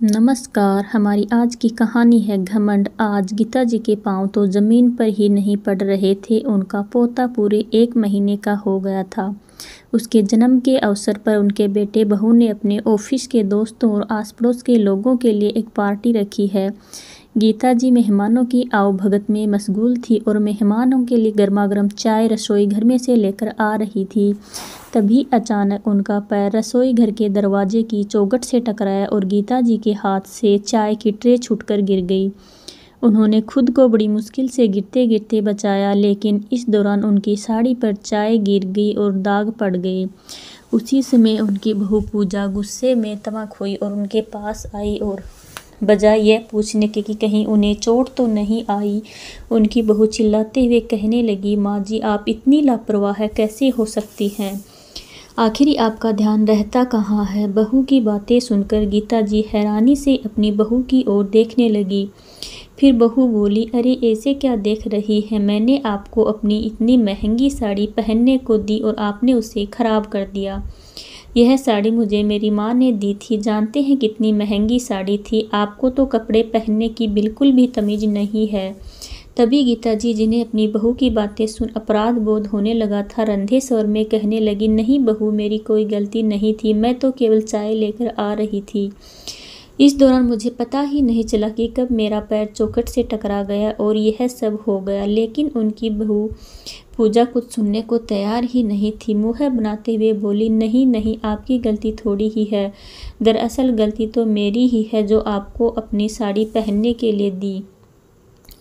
नमस्कार। हमारी आज की कहानी है घमंड। आज गीता जी के पांव तो जमीन पर ही नहीं पड़ रहे थे। उनका पोता पूरे 1 महीने का हो गया था। उसके जन्म के अवसर पर उनके बेटे बहू ने अपने ऑफिस के दोस्तों और आस पड़ोस के लोगों के लिए एक पार्टी रखी है। गीता जी मेहमानों की आवभगत में मशगूल थी और मेहमानों के लिए गर्मा-गर्म चाय रसोई घर में से लेकर आ रही थी। तभी अचानक उनका पैर रसोई घर के दरवाजे की चौखट से टकराया और गीता जी के हाथ से चाय की ट्रे छूटकर गिर गई। उन्होंने खुद को बड़ी मुश्किल से गिरते-गिरते बचाया, लेकिन इस दौरान उनकी साड़ी पर चाय गिर गई और दाग पड़ गए। उसी समय उनकी बहू पूजा गुस्से में तमक हुई और उनके पास आई और बजाय यह पूछने के कि कहीं उन्हें चोट तो नहीं आई, उनकी बहू चिल्लाते हुए कहने लगी, माँ जी आप इतनी लापरवाह कैसे हो सकती हैं? आखिर आपका ध्यान रहता कहाँ है? बहू की बातें सुनकर गीता जी हैरानी से अपनी बहू की ओर देखने लगी। फिर बहू बोली, अरे ऐसे क्या देख रही है? मैंने आपको अपनी इतनी महंगी साड़ी पहनने को दी और आपने उसे खराब कर दिया। यह साड़ी मुझे मेरी माँ ने दी थी। जानते हैं कितनी महंगी साड़ी थी? आपको तो कपड़े पहनने की बिल्कुल भी तमीज नहीं है। तभी गीता जी, जिन्हें अपनी बहू की बातें सुन अपराध बोध होने लगा था, रंधे स्वर में कहने लगी, नहीं बहू, मेरी कोई गलती नहीं थी। मैं तो केवल चाय लेकर आ रही थी। इस दौरान मुझे पता ही नहीं चला कि कब मेरा पैर चौखट से टकरा गया और यह सब हो गया। लेकिन उनकी बहू पूजा कुछ सुनने को तैयार ही नहीं थी। मुँह बनाते हुए बोली, नहीं नहीं, आपकी गलती थोड़ी ही है। दरअसल गलती तो मेरी ही है जो आपको अपनी साड़ी पहनने के लिए दी।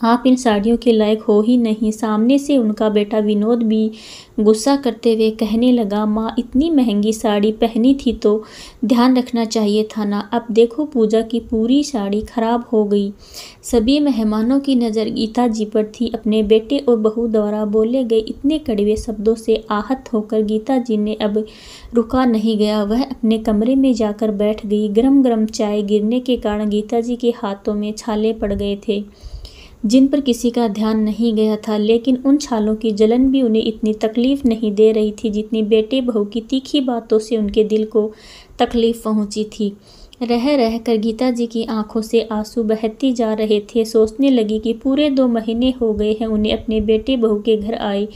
आप इन साड़ियों के लायक हो ही नहीं। सामने से उनका बेटा विनोद भी गुस्सा करते हुए कहने लगा, माँ इतनी महंगी साड़ी पहनी थी तो ध्यान रखना चाहिए था ना। अब देखो पूजा की पूरी साड़ी खराब हो गई। सभी मेहमानों की नज़र गीता जी पर थी। अपने बेटे और बहू द्वारा बोले गए इतने कड़वे शब्दों से आहत होकर गीता जी ने अब रुका नहीं गया। वह अपने कमरे में जाकर बैठ गई। गरम गरम चाय गिरने के कारण गीता जी के हाथों में छाले पड़ गए थे, जिन पर किसी का ध्यान नहीं गया था। लेकिन उन छालों की जलन भी उन्हें इतनी तकलीफ नहीं दे रही थी जितनी बेटे बहू की तीखी बातों से उनके दिल को तकलीफ पहुंची थी। रह रह कर गीता जी की आंखों से आंसू बहती जा रहे थे। सोचने लगी कि पूरे 2 महीने हो गए हैं उन्हें अपने बेटे बहू के घर आए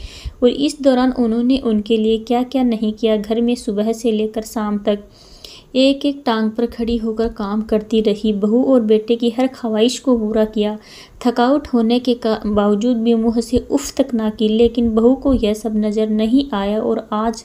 और इस दौरान उन्होंने उनके लिए क्या क्या नहीं किया। घर में सुबह से लेकर शाम तक एक एक टांग पर खड़ी होकर काम करती रही। बहू और बेटे की हर ख्वाहिश को पूरा किया। थकावट होने के बावजूद भी मुंह से उफ तक ना की। लेकिन बहू को यह सब नज़र नहीं आया और आज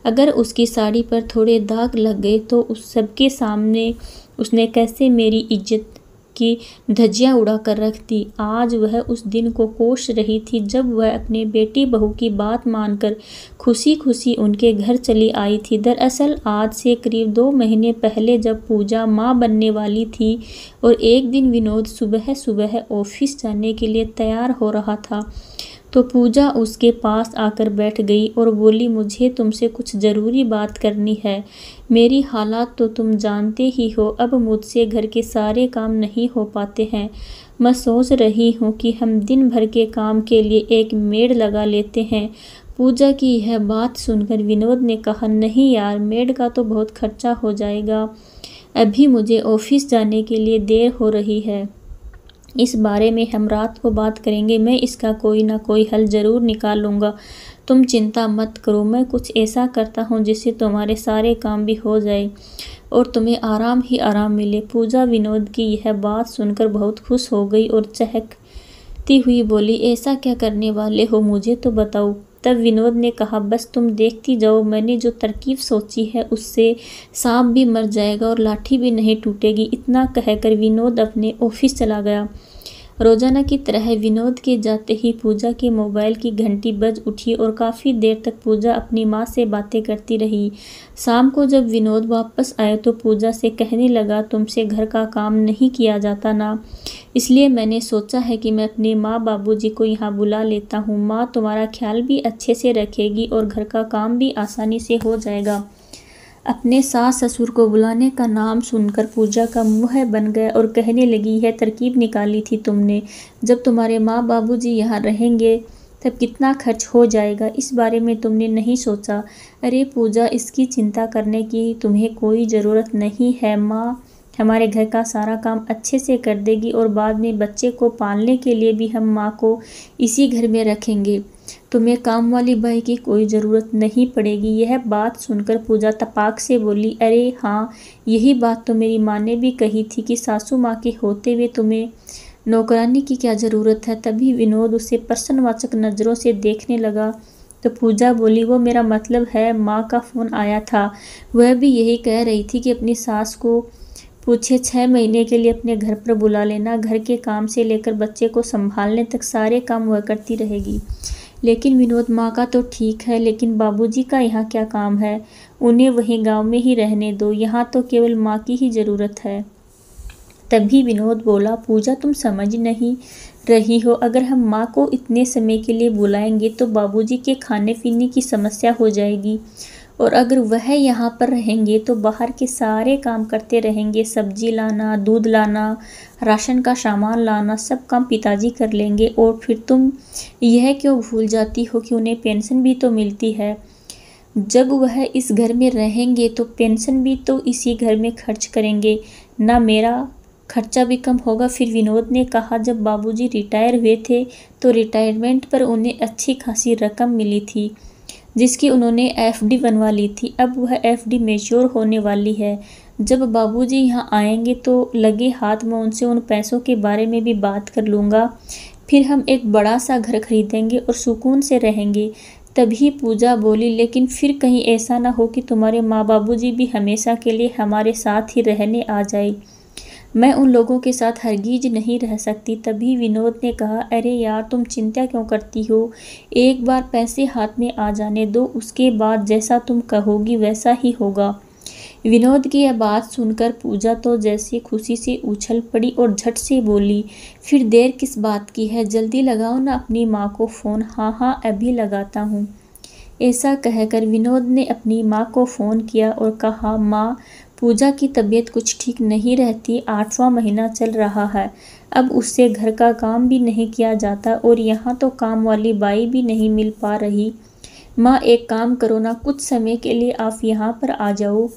अगर उसकी साड़ी पर थोड़े दाग लग गए तो उस सबके सामने उसने कैसे मेरी इज्जत की धज्जियां उड़ा कर रख दी। आज वह उस दिन को कोस रही थी जब वह अपने बेटी बहू की बात मानकर खुशी खुशी उनके घर चली आई थी। दरअसल आज से करीब 2 महीने पहले जब पूजा माँ बनने वाली थी और एक दिन विनोद सुबह सुबह ऑफिस जाने के लिए तैयार हो रहा था तो पूजा उसके पास आकर बैठ गई और बोली, मुझे तुमसे कुछ ज़रूरी बात करनी है। मेरी हालात तो तुम जानते ही हो। अब मुझसे घर के सारे काम नहीं हो पाते हैं। मैं सोच रही हूँ कि हम दिन भर के काम के लिए एक मेड लगा लेते हैं। पूजा की यह बात सुनकर विनोद ने कहा, नहीं यार, मेड का तो बहुत खर्चा हो जाएगा। अभी मुझे ऑफिस जाने के लिए देर हो रही है। इस बारे में हम रात को बात करेंगे। मैं इसका कोई ना कोई हल ज़रूर निकाल लूँगा। तुम चिंता मत करो। मैं कुछ ऐसा करता हूँ जिससे तुम्हारे सारे काम भी हो जाए और तुम्हें आराम ही आराम मिले। पूजा विनोद की यह बात सुनकर बहुत खुश हो गई और चहकती हुई बोली, ऐसा क्या करने वाले हो, मुझे तो बताओ। तब विनोद ने कहा, बस तुम देखती जाओ। मैंने जो तरकीब सोची है उससे सांप भी मर जाएगा और लाठी भी नहीं टूटेगी। इतना कहकर विनोद अपने ऑफिस चला गया। रोजाना की तरह विनोद के जाते ही पूजा के मोबाइल की घंटी बज उठी और काफ़ी देर तक पूजा अपनी माँ से बातें करती रही। शाम को जब विनोद वापस आए तो पूजा से कहने लगा, तुमसे घर का काम नहीं किया जाता ना, इसलिए मैंने सोचा है कि मैं अपने माँ बाबूजी को यहाँ बुला लेता हूँ। माँ तुम्हारा ख्याल भी अच्छे से रखेगी और घर का काम भी आसानी से हो जाएगा। अपने सास ससुर को बुलाने का नाम सुनकर पूजा का मुंह बन गया और कहने लगी, यह तरकीब निकाली थी तुमने? जब तुम्हारे माँ बाबूजी यहाँ रहेंगे तब कितना खर्च हो जाएगा, इस बारे में तुमने नहीं सोचा? अरे पूजा, इसकी चिंता करने की तुम्हें कोई ज़रूरत नहीं है। माँ हमारे घर का सारा काम अच्छे से कर देगी और बाद में बच्चे को पालने के लिए भी हम माँ को इसी घर में रखेंगे। तुम्हें काम वाली बाई की कोई ज़रूरत नहीं पड़ेगी। यह बात सुनकर पूजा तपाक से बोली, अरे हाँ, यही बात तो मेरी माँ ने भी कही थी कि सासू माँ के होते हुए तुम्हें नौकरानी की क्या ज़रूरत है। तभी विनोद उसे प्रश्नवाचक नज़रों से देखने लगा तो पूजा बोली, वो मेरा मतलब है, माँ का फ़ोन आया था, वह भी यही कह रही थी कि अपनी सास को पूछे 6 महीने के लिए अपने घर पर बुला लेना। घर के काम से लेकर बच्चे को संभालने तक सारे काम वह करती रहेगी। लेकिन विनोद, माँ का तो ठीक है, लेकिन बाबूजी का यहाँ क्या काम है? उन्हें वहीं गांव में ही रहने दो, यहाँ तो केवल माँ की ही ज़रूरत है। तभी विनोद बोला, पूजा तुम समझ नहीं रही हो। अगर हम माँ को इतने समय के लिए बुलाएंगे तो बाबूजी के खाने पीने की समस्या हो जाएगी, और अगर वह यहाँ पर रहेंगे तो बाहर के सारे काम करते रहेंगे। सब्जी लाना, दूध लाना, राशन का सामान लाना, सब काम पिताजी कर लेंगे। और फिर तुम यह क्यों भूल जाती हो कि उन्हें पेंशन भी तो मिलती है। जब वह इस घर में रहेंगे तो पेंशन भी तो इसी घर में खर्च करेंगे ना, मेरा खर्चा भी कम होगा। फिर विनोद ने कहा, जब बाबूजी रिटायर हुए थे तो रिटायरमेंट पर उन्हें अच्छी खासी रकम मिली थी, जिसकी उन्होंने एफडी बनवा ली थी। अब वह एफडी मैच्योर होने वाली है। जब बाबूजी यहाँ आएंगे तो लगे हाथ में उनसे उन पैसों के बारे में भी बात कर लूँगा। फिर हम एक बड़ा सा घर खरीदेंगे और सुकून से रहेंगे। तभी पूजा बोली, लेकिन फिर कहीं ऐसा ना हो कि तुम्हारे माँ बाबूजी भी हमेशा के लिए हमारे साथ ही रहने आ जाए। मैं उन लोगों के साथ हरगिज नहीं रह सकती। तभी विनोद ने कहा, अरे यार, तुम चिंता क्यों करती हो? एक बार पैसे हाथ में आ जाने दो, उसके बाद जैसा तुम कहोगी वैसा ही होगा। विनोद की यह बात सुनकर पूजा तो जैसे खुशी से उछल पड़ी और झट से बोली, फिर देर किस बात की है, जल्दी लगाओ ना अपनी माँ को फ़ोन। हाँ हाँ, अभी लगाता हूँ। ऐसा कहकर विनोद ने अपनी माँ को फ़ोन किया और कहा, माँ, पूजा की तबीयत कुछ ठीक नहीं रहती, 8वां महीना चल रहा है। अब उससे घर का काम भी नहीं किया जाता और यहाँ तो काम वाली बाई भी नहीं मिल पा रही। माँ, एक काम करो ना, कुछ समय के लिए आप यहाँ पर आ जाओ।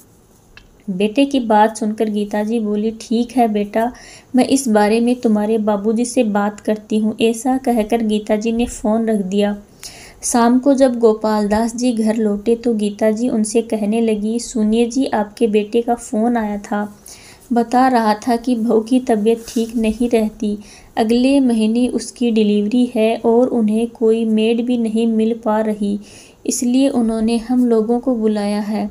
बेटे की बात सुनकर गीताजी बोली, ठीक है बेटा, मैं इस बारे में तुम्हारे बाबूजी से बात करती हूँ। ऐसा कहकर गीताजी ने फ़ोन रख दिया। शाम को जब गोपाल दास जी घर लौटे तो गीताजी उनसे कहने लगी, सुनिए जी, आपके बेटे का फ़ोन आया था, बता रहा था कि बहू की तबीयत ठीक नहीं रहती, अगले महीने उसकी डिलीवरी है और उन्हें कोई मेड भी नहीं मिल पा रही, इसलिए उन्होंने हम लोगों को बुलाया है।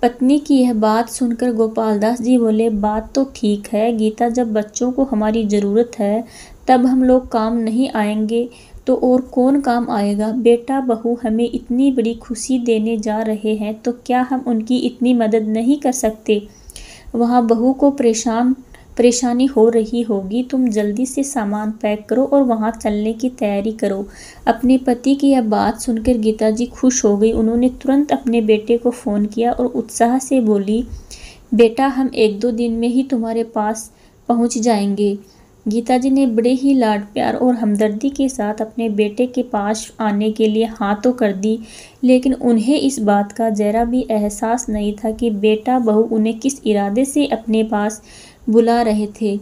पत्नी की यह बात सुनकर गोपाल दास जी बोले, बात तो ठीक है गीता, जब बच्चों को हमारी ज़रूरत है तब हम लोग काम नहीं आएंगे तो और कौन काम आएगा। बेटा बहू हमें इतनी बड़ी खुशी देने जा रहे हैं तो क्या हम उनकी इतनी मदद नहीं कर सकते। वहाँ बहू को परेशानी हो रही होगी। तुम जल्दी से सामान पैक करो और वहाँ चलने की तैयारी करो। अपने पति की यह बात सुनकर गीताजी खुश हो गई। उन्होंने तुरंत अपने बेटे को फ़ोन किया और उत्साह से बोली, बेटा, हम 1-2 दिन में ही तुम्हारे पास पहुँच जाएंगे। गीताजी ने बड़े ही लाड प्यार और हमदर्दी के साथ अपने बेटे के पास आने के लिए हाँ तो कर दी, लेकिन उन्हें इस बात का जरा भी एहसास नहीं था कि बेटा बहू उन्हें किस इरादे से अपने पास बुला रहे थे।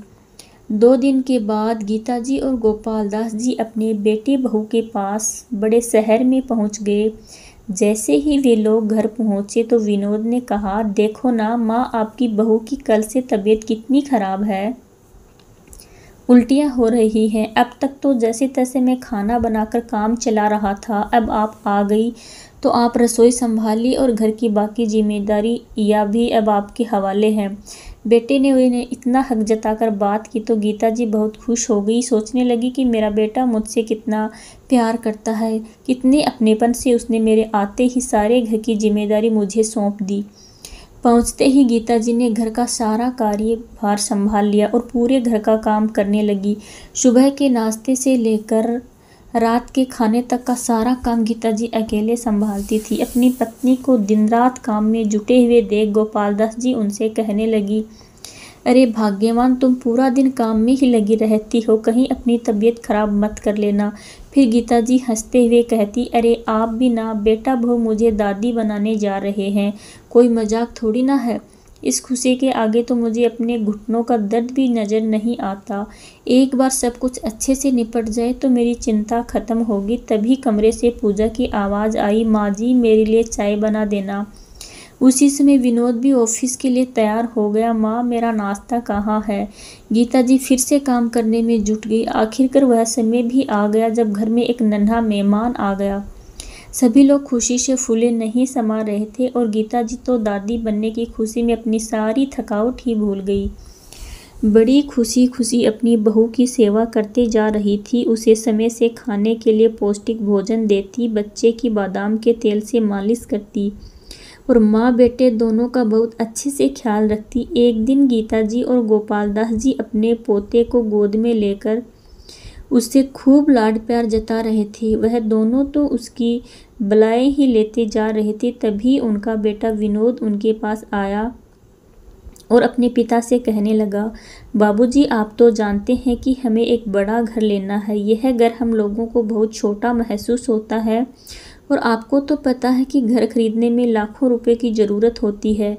2 दिन के बाद गीताजी और गोपाल दास जी अपने बेटे बहू के पास बड़े शहर में पहुंच गए। जैसे ही वे लोग घर पहुंचे तो विनोद ने कहा, देखो ना माँ, आपकी बहू की कल से तबीयत कितनी खराब है, उल्टियाँ हो रही हैं। अब तक तो जैसे तैसे मैं खाना बनाकर काम चला रहा था, अब आप आ गई तो आप रसोई संभाली और घर की बाकी जिम्मेदारी या भी अब आपके हवाले है। बेटे ने उन्हें इतना हक जताकर बात की तो गीताजी बहुत खुश हो गई। सोचने लगी कि मेरा बेटा मुझसे कितना प्यार करता है, कितने अपनेपन से उसने मेरे आते ही सारे घर की जिम्मेदारी मुझे सौंप दी। पहुंचते ही गीताजी ने घर का सारा कार्यभार संभाल लिया और पूरे घर का काम करने लगी। सुबह के नाश्ते से लेकर रात के खाने तक का सारा काम गीताजी अकेले संभालती थी। अपनी पत्नी को दिन रात काम में जुटे हुए देख गोपाल दास जी उनसे कहने लगी, अरे भाग्यवान, तुम पूरा दिन काम में ही लगी रहती हो, कहीं अपनी तबीयत खराब मत कर लेना। फिर गीताजी हंसते हुए कहती, अरे आप भी ना, बेटा बहू मुझे दादी बनाने जा रहे हैं, कोई मजाक थोड़ी ना है। इस खुशी के आगे तो मुझे अपने घुटनों का दर्द भी नज़र नहीं आता। एक बार सब कुछ अच्छे से निपट जाए तो मेरी चिंता ख़त्म होगी। तभी कमरे से पूजा की आवाज़ आई, माँ जी मेरे लिए चाय बना देना। उसी समय विनोद भी ऑफिस के लिए तैयार हो गया। माँ मेरा नाश्ता कहाँ है? गीता जी फिर से काम करने में जुट गई। आखिरकार वह समय भी आ गया जब घर में एक नन्हा मेहमान आ गया। सभी लोग खुशी से फूले नहीं समा रहे थे और गीता जी तो दादी बनने की खुशी में अपनी सारी थकावट ही भूल गई। बड़ी खुशी खुशी अपनी बहू की सेवा करते जा रही थी। उसे समय से खाने के लिए पौष्टिक भोजन देती, बच्चे की बादाम के तेल से मालिश करती और माँ बेटे दोनों का बहुत अच्छे से ख्याल रखती। एक दिन गीता जी और गोपाल दास जी अपने पोते को गोद में लेकर उससे खूब लाड प्यार जता रहे थे। वह दोनों तो उसकी बलाएं ही लेते जा रहे थे। तभी उनका बेटा विनोद उनके पास आया और अपने पिता से कहने लगा, बाबूजी आप तो जानते हैं कि हमें एक बड़ा घर लेना है। यह घर हम लोगों को बहुत छोटा महसूस होता है और आपको तो पता है कि घर खरीदने में लाखों रुपए की ज़रूरत होती है।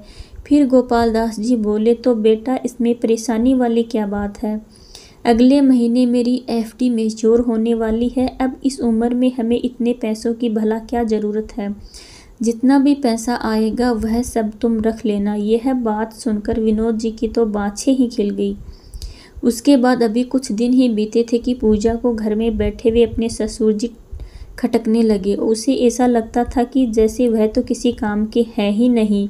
फिर गोपाल दास जी बोले, तो बेटा इसमें परेशानी वाली क्या बात है? अगले महीने मेरी एफडी मैच्योर होने वाली है। अब इस उम्र में हमें इतने पैसों की भला क्या ज़रूरत है? जितना भी पैसा आएगा वह सब तुम रख लेना। यह बात सुनकर विनोद जी की तो बाछें ही खिल गई। उसके बाद अभी कुछ दिन ही बीते थे कि पूजा को घर में बैठे हुए अपने ससुर जी खटकने लगे। उसे ऐसा लगता था कि जैसे वह तो किसी काम के हैं ही नहीं।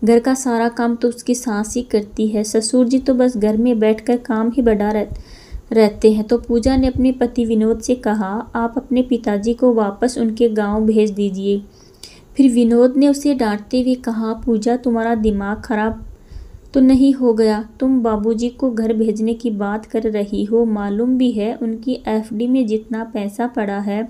घर का सारा काम तो उसकी सास ही करती है। ससुर जी तो बस घर में बैठकर काम ही बढ़ा रहते हैं। तो पूजा ने अपने पति विनोद से कहा, आप अपने पिताजी को वापस उनके गांव भेज दीजिए। फिर विनोद ने उसे डांटते हुए कहा, पूजा तुम्हारा दिमाग खराब तो नहीं हो गया? तुम बाबूजी को घर भेजने की बात कर रही हो। मालूम भी है उनकी एफडी में जितना पैसा पड़ा है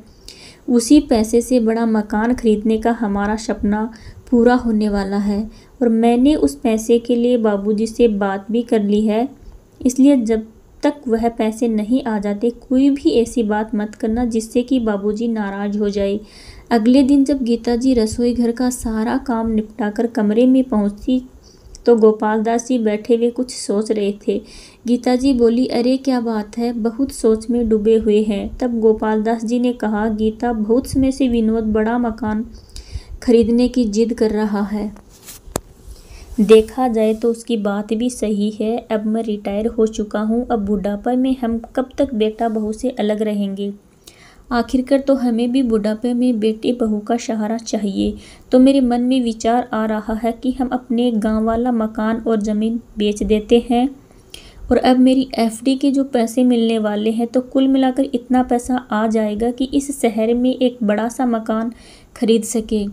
उसी पैसे से बड़ा मकान खरीदने का हमारा सपना पूरा होने वाला है और मैंने उस पैसे के लिए बाबूजी से बात भी कर ली है। इसलिए जब तक वह पैसे नहीं आ जाते कोई भी ऐसी बात मत करना जिससे कि बाबूजी नाराज़ हो जाए। अगले दिन जब गीता जी रसोई घर का सारा काम निपटाकर कमरे में पहुंची तो गोपाल दास जी बैठे हुए कुछ सोच रहे थे। गीता जी बोली, अरे क्या बात है, बहुत सोच में डूबे हुए हैं। तब गोपाल दास जी ने कहा, गीता बहुत समय से विनोद बड़ा मकान खरीदने की जिद कर रहा है। देखा जाए तो उसकी बात भी सही है। अब मैं रिटायर हो चुका हूँ। अब बुढ़ापे में हम कब तक बेटा बहू से अलग रहेंगे? आखिरकार तो हमें भी बुढ़ापे में बेटे बहू का सहारा चाहिए। तो मेरे मन में विचार आ रहा है कि हम अपने गांव वाला मकान और ज़मीन बेच देते हैं और अब मेरी एफडी के जो पैसे मिलने वाले हैं तो कुल मिलाकर इतना पैसा आ जाएगा कि इस शहर में एक बड़ा सा मकान खरीद सके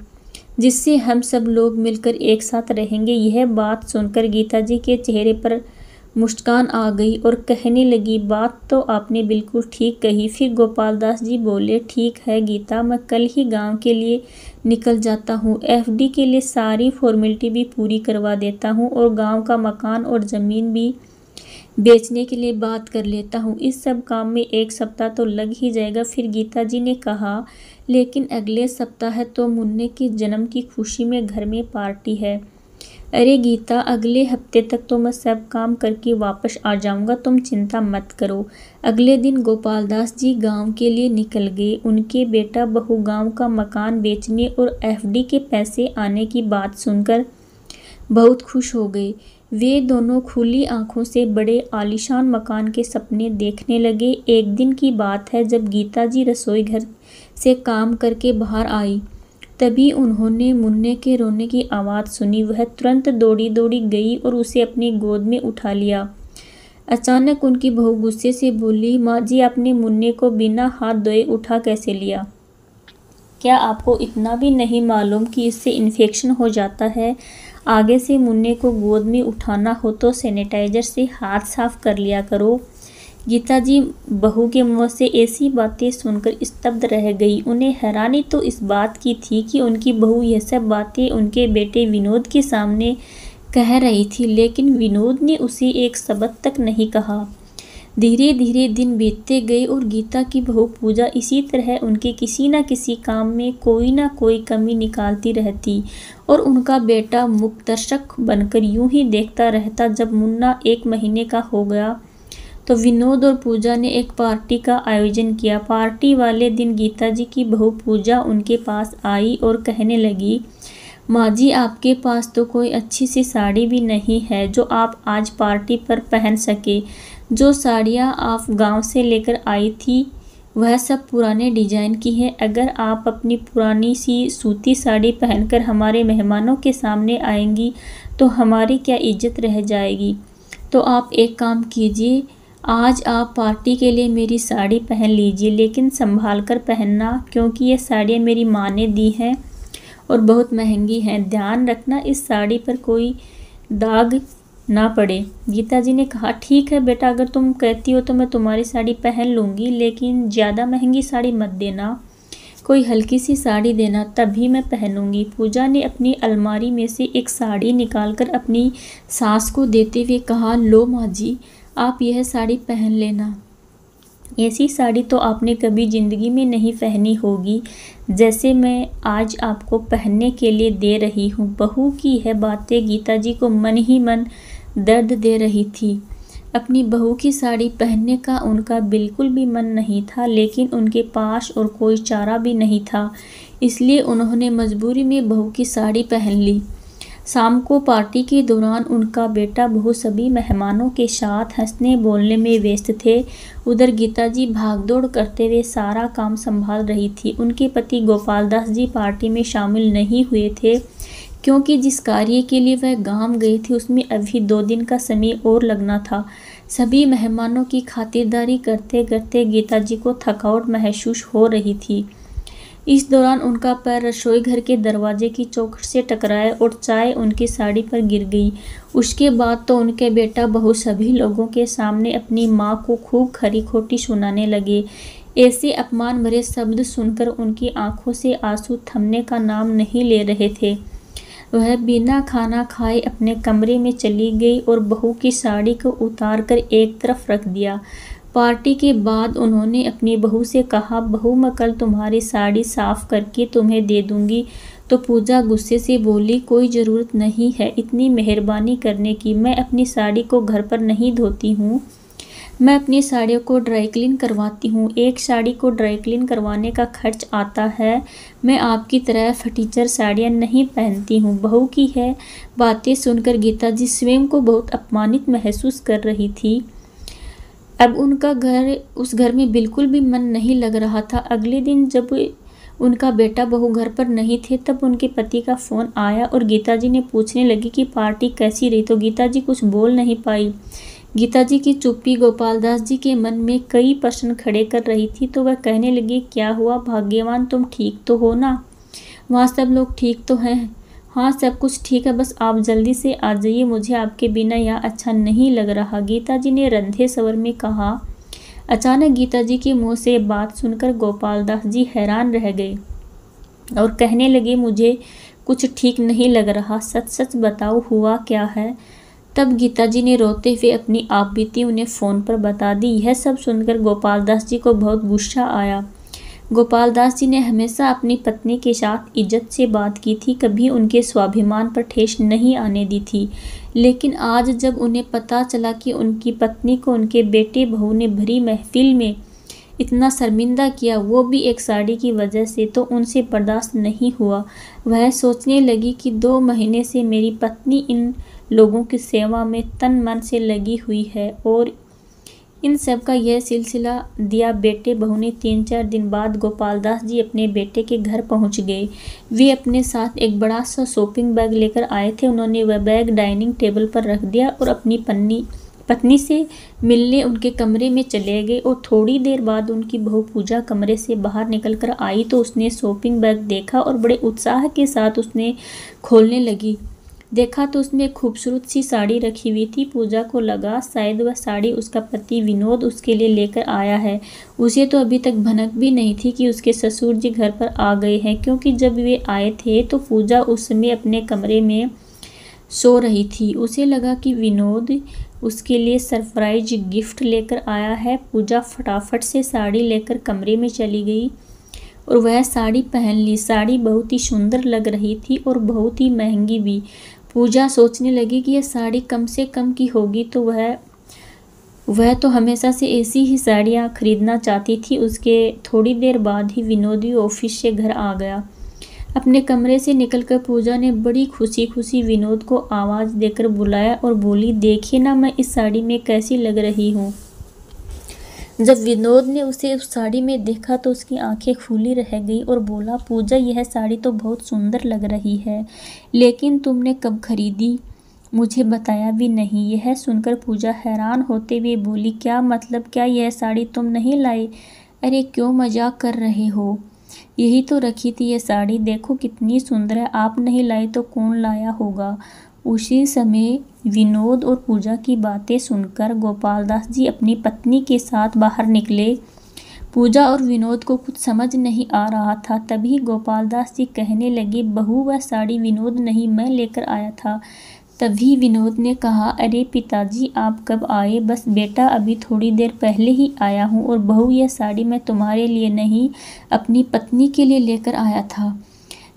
जिससे हम सब लोग मिलकर एक साथ रहेंगे। यह बात सुनकर गीता जी के चेहरे पर मुस्कान आ गई और कहने लगी, बात तो आपने बिल्कुल ठीक कही। फिर गोपाल दास जी बोले, ठीक है गीता, मैं कल ही गांव के लिए निकल जाता हूँ। एफडी के लिए सारी फॉर्मेलिटी भी पूरी करवा देता हूँ और गांव का मकान और ज़मीन भी बेचने के लिए बात कर लेता हूँ। इस सब काम में एक सप्ताह तो लग ही जाएगा। फिर गीता जी ने कहा, लेकिन अगले सप्ताह तो मुन्ने के जन्म की खुशी में घर में पार्टी है। अरे गीता, अगले हफ्ते तक तो मैं सब काम करके वापस आ जाऊंगा, तुम चिंता मत करो। अगले दिन गोपाल दास जी गांव के लिए निकल गए। उनके बेटा बहू गांव का मकान बेचने और एफडी के पैसे आने की बात सुनकर बहुत खुश हो गए। वे दोनों खुली आंखों से बड़े आलीशान मकान के सपने देखने लगे। एक दिन की बात है जब गीता जी रसोई घर से काम करके बाहर आई तभी उन्होंने मुन्ने के रोने की आवाज़ सुनी। वह तुरंत दौड़ी दौड़ी गई और उसे अपनी गोद में उठा लिया। अचानक उनकी बहू गुस्से से बोली, माँ जी आपने मुन्ने को बिना हाथ धोए उठा कैसे लिया? क्या आपको इतना भी नहीं मालूम कि इससे इन्फेक्शन हो जाता है? आगे से मुन्ने को गोद में उठाना हो तो सैनिटाइजर से हाथ साफ कर लिया करो। गीता जी बहू के मुंह से ऐसी बातें सुनकर स्तब्ध रह गई। उन्हें हैरानी तो इस बात की थी कि उनकी बहू यह सब बातें उनके बेटे विनोद के सामने कह रही थी, लेकिन विनोद ने उसे एक शब्द तक नहीं कहा। धीरे धीरे दिन बीतते गए और गीता की बहू पूजा इसी तरह उनके किसी न किसी काम में कोई ना कोई कमी निकालती रहती और उनका बेटा मूकदर्शक बनकर यूं ही देखता रहता। जब मुन्ना 1 महीने का हो गया तो विनोद और पूजा ने एक पार्टी का आयोजन किया। पार्टी वाले दिन गीता जी की बहू पूजा उनके पास आई और कहने लगी, माँ जी आपके पास तो कोई अच्छी सी साड़ी भी नहीं है जो आप आज पार्टी पर पहन सके। जो साड़ियाँ आप गांव से लेकर आई थी वह सब पुराने डिजाइन की है। अगर आप अपनी पुरानी सी सूती साड़ी पहनकर हमारे मेहमानों के सामने आएंगी तो हमारी क्या इज्जत रह जाएगी। तो आप एक काम कीजिए, आज आप पार्टी के लिए मेरी साड़ी पहन लीजिए, लेकिन संभाल कर पहनना क्योंकि ये साड़ियाँ मेरी माँ ने दी हैं और बहुत महंगी हैं। ध्यान रखना इस साड़ी पर कोई दाग ना पड़े। गीता जी ने कहा, ठीक है बेटा, अगर तुम कहती हो तो मैं तुम्हारी साड़ी पहन लूँगी, लेकिन ज़्यादा महंगी साड़ी मत देना, कोई हल्की सी साड़ी देना, तभी मैं पहनूंगी। पूजा ने अपनी अलमारी में से एक साड़ी निकालकर अपनी सास को देते हुए कहा, लो माँ जी आप यह साड़ी पहन लेना। ऐसी साड़ी तो आपने कभी ज़िंदगी में नहीं पहनी होगी जैसे मैं आज आपको पहनने के लिए दे रही हूँ। बहू की यह बातें गीता जी को मन ही मन दर्द दे रही थी। अपनी बहू की साड़ी पहनने का उनका बिल्कुल भी मन नहीं था, लेकिन उनके पास और कोई चारा भी नहीं था, इसलिए उन्होंने मजबूरी में बहू की साड़ी पहन ली। शाम को पार्टी के दौरान उनका बेटा बहू सभी मेहमानों के साथ हंसने बोलने में व्यस्त थे। उधर गीता जी भागदौड़ करते हुए सारा काम संभाल रही थी। उनके पति गोपाल दास जी पार्टी में शामिल नहीं हुए थे क्योंकि जिस कार्य के लिए वह गांव गए थे उसमें अभी 2 दिन का समय और लगना था। सभी मेहमानों की खातिरदारी करते करते गीता जी को थकावट महसूस हो रही थी। इस दौरान उनका पैर रसोई घर के दरवाजे की चौखट से टकराया और चाय उनकी साड़ी पर गिर गई। उसके बाद तो उनके बेटा बहू सभी लोगों के सामने अपनी माँ को खूब खरी खोटी सुनाने लगे। ऐसे अपमान भरे शब्द सुनकर उनकी आंखों से आंसू थमने का नाम नहीं ले रहे थे। वह बिना खाना खाए अपने कमरे में चली गई और बहू की साड़ी को उतार कर एक तरफ रख दिया। पार्टी के बाद उन्होंने अपनी बहू से कहा, बहू मैं कल तुम्हारी साड़ी साफ करके तुम्हें दे दूंगी। तो पूजा गुस्से से बोली, कोई ज़रूरत नहीं है इतनी मेहरबानी करने की, मैं अपनी साड़ी को घर पर नहीं धोती हूँ, मैं अपनी साड़ियों को ड्राई क्लीन करवाती हूँ। एक साड़ी को ड्राई क्लीन करवाने का खर्च आता है, मैं आपकी तरह फटीचर साड़ियाँ नहीं पहनती हूँ। बहू की है बातें सुनकर गीता जी स्वयं को बहुत अपमानित महसूस कर रही थी। अब उनका उस घर में बिल्कुल भी मन नहीं लग रहा था। अगले दिन जब उनका बेटा बहू घर पर नहीं थे तब उनके पति का फ़ोन आया और गीता जी ने पूछने लगी कि पार्टी कैसी रही, तो गीता जी कुछ बोल नहीं पाई। गीता जी की चुप्पी गोपाल दास जी के मन में कई प्रश्न खड़े कर रही थी। तो वह कहने लगी, क्या हुआ भाग्यवान, तुम ठीक तो हो ना? वहाँ सब लोग ठीक तो हैं? हाँ सब कुछ ठीक है, बस आप जल्दी से आ जाइए, मुझे आपके बिना यहाँ अच्छा नहीं लग रहा, गीता जी ने रंधे स्वर में कहा। अचानक गीता जी के मुंह से बात सुनकर गोपाल दास जी हैरान रह गए और कहने लगे, मुझे कुछ ठीक नहीं लग रहा, सच सच बताओ हुआ क्या है? तब गीता जी ने रोते हुए अपनी आपबीती उन्हें फ़ोन पर बता दी। यह सब सुनकर गोपाल दास जी को बहुत गुस्सा आया। गोपाल दास जी ने हमेशा अपनी पत्नी के साथ इज्जत से बात की थी, कभी उनके स्वाभिमान पर ठेस नहीं आने दी थी, लेकिन आज जब उन्हें पता चला कि उनकी पत्नी को उनके बेटे बहू ने भरी महफिल में इतना शर्मिंदा किया, वो भी एक साड़ी की वजह से, तो उनसे बर्दाश्त नहीं हुआ। वह सोचने लगी कि 2 महीने से मेरी पत्नी इन लोगों की सेवा में तन मन से लगी हुई है और इन सब का यह सिलसिला दिया बेटे बहू ने। 3-4 दिन बाद गोपाल दास जी अपने बेटे के घर पहुंच गए। वे अपने साथ एक बड़ा सा शॉपिंग बैग लेकर आए थे। उन्होंने वह बैग डाइनिंग टेबल पर रख दिया और अपनी पत्नी से मिलने उनके कमरे में चले गए और थोड़ी देर बाद उनकी बहू पूजा कमरे से बाहर निकल कर आई तो उसने शॉपिंग बैग देखा और बड़े उत्साह के साथ उसने खोलने लगी। देखा तो उसमें खूबसूरत सी साड़ी रखी हुई थी। पूजा को लगा शायद वह साड़ी उसका पति विनोद उसके लिए लेकर आया है। उसे तो अभी तक भनक भी नहीं थी कि उसके ससुर जी घर पर आ गए हैं, क्योंकि जब वे आए थे तो पूजा उस समय अपने कमरे में सो रही थी। उसे लगा कि विनोद उसके लिए सरप्राइज गिफ्ट लेकर आया है। पूजा फटाफट से साड़ी लेकर कमरे में चली गई और वह साड़ी पहन ली। साड़ी बहुत ही सुंदर लग रही थी और बहुत ही महंगी भी। पूजा सोचने लगी कि यह साड़ी कम से कम की होगी, तो वह तो हमेशा से ऐसी ही साड़ियाँ खरीदना चाहती थी। उसके थोड़ी देर बाद ही विनोद भी ऑफिस से घर आ गया। अपने कमरे से निकलकर पूजा ने बड़ी खुशी खुशी विनोद को आवाज़ देकर बुलाया और बोली, देखिए ना मैं इस साड़ी में कैसी लग रही हूँ। जब विनोद ने उसे उस साड़ी में देखा तो उसकी आंखें खुली रह गई और बोला, पूजा यह साड़ी तो बहुत सुंदर लग रही है, लेकिन तुमने कब खरीदी, मुझे बताया भी नहीं। यह सुनकर पूजा हैरान होते हुए बोली, क्या मतलब, क्या यह साड़ी तुम नहीं लाई? अरे क्यों मजाक कर रहे हो, यही तो रखी थी यह साड़ी, देखो कितनी सुंदर है, आप नहीं लाई तो कौन लाया होगा। उसी समय विनोद और पूजा की बातें सुनकर गोपाल दास जी अपनी पत्नी के साथ बाहर निकले। पूजा और विनोद को कुछ समझ नहीं आ रहा था। तभी गोपाल दास जी कहने लगे, बहू वह साड़ी विनोद नहीं मैं लेकर आया था। तभी विनोद ने कहा, अरे पिताजी आप कब आए? बस बेटा अभी थोड़ी देर पहले ही आया हूँ। और बहू यह साड़ी मैं तुम्हारे लिए नहीं अपनी पत्नी के लिए लेकर आया था।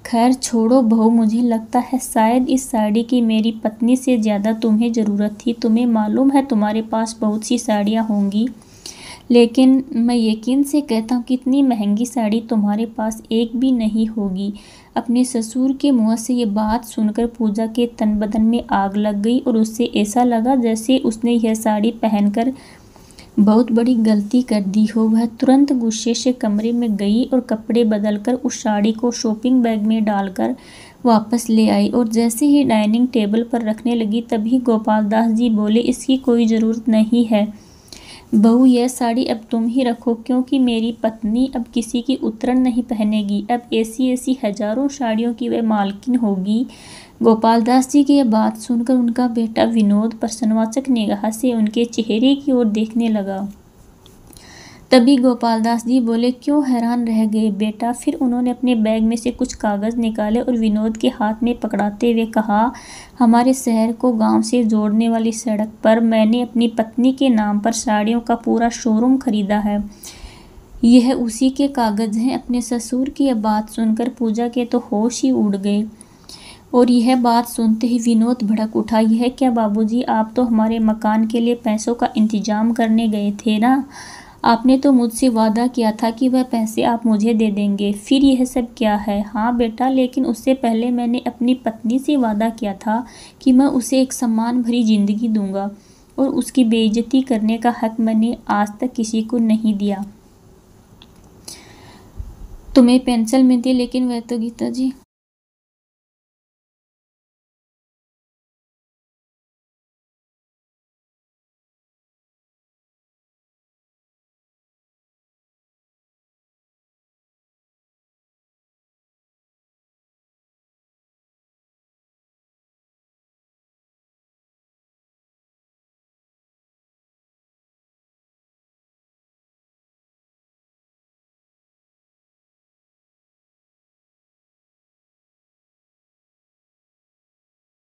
खैर छोड़ो बहू, मुझे लगता है शायद इस साड़ी की मेरी पत्नी से ज़्यादा तुम्हें ज़रूरत थी। तुम्हें मालूम है तुम्हारे पास बहुत सी साड़ियाँ होंगी, लेकिन मैं यकीन से कहता हूँ कि इतनी महंगी साड़ी तुम्हारे पास एक भी नहीं होगी। अपने ससुर के मुँह से ये बात सुनकर पूजा के तन बदन में आग लग गई और उससे ऐसा लगा जैसे उसने यह साड़ी पहनकर बहुत बड़ी गलती कर दी हो। वह तुरंत गुस्से से कमरे में गई और कपड़े बदलकर उस साड़ी को शॉपिंग बैग में डालकर वापस ले आई और जैसे ही डाइनिंग टेबल पर रखने लगी तभी गोपाल दास जी बोले, इसकी कोई ज़रूरत नहीं है बहू, यह साड़ी अब तुम ही रखो, क्योंकि मेरी पत्नी अब किसी की उतरन नहीं पहनेगी। अब ऐसी ऐसी हजारों साड़ियों की वह मालकिन होगी। गोपाल दास जी की यह बात सुनकर उनका बेटा विनोद प्रश्नवाचक निगाह से उनके चेहरे की ओर देखने लगा। तभी गोपाल दास जी बोले, क्यों हैरान रह गए बेटा? फिर उन्होंने अपने बैग में से कुछ कागज़ निकाले और विनोद के हाथ में पकड़ाते हुए कहा, हमारे शहर को गांव से जोड़ने वाली सड़क पर मैंने अपनी पत्नी के नाम पर साड़ियों का पूरा शोरूम खरीदा है। यह उसी के कागज़ हैं। अपने ससुर की यह बात सुनकर पूजा के तो होश ही उड़ गए और यह बात सुनते ही विनोद भड़क उठा, यह क्या बाबूजी, आप तो हमारे मकान के लिए पैसों का इंतजाम करने गए थे ना? आपने तो मुझसे वादा किया था कि वह पैसे आप मुझे दे देंगे, फिर यह सब क्या है? हाँ बेटा, लेकिन उससे पहले मैंने अपनी पत्नी से वादा किया था कि मैं उसे एक सम्मान भरी जिंदगी दूंगा और उसकी बेइज्जती करने का हक मैंने आज तक किसी को नहीं दिया। तुम्हें पेंसिल मिलती, लेकिन वह तो गीता जी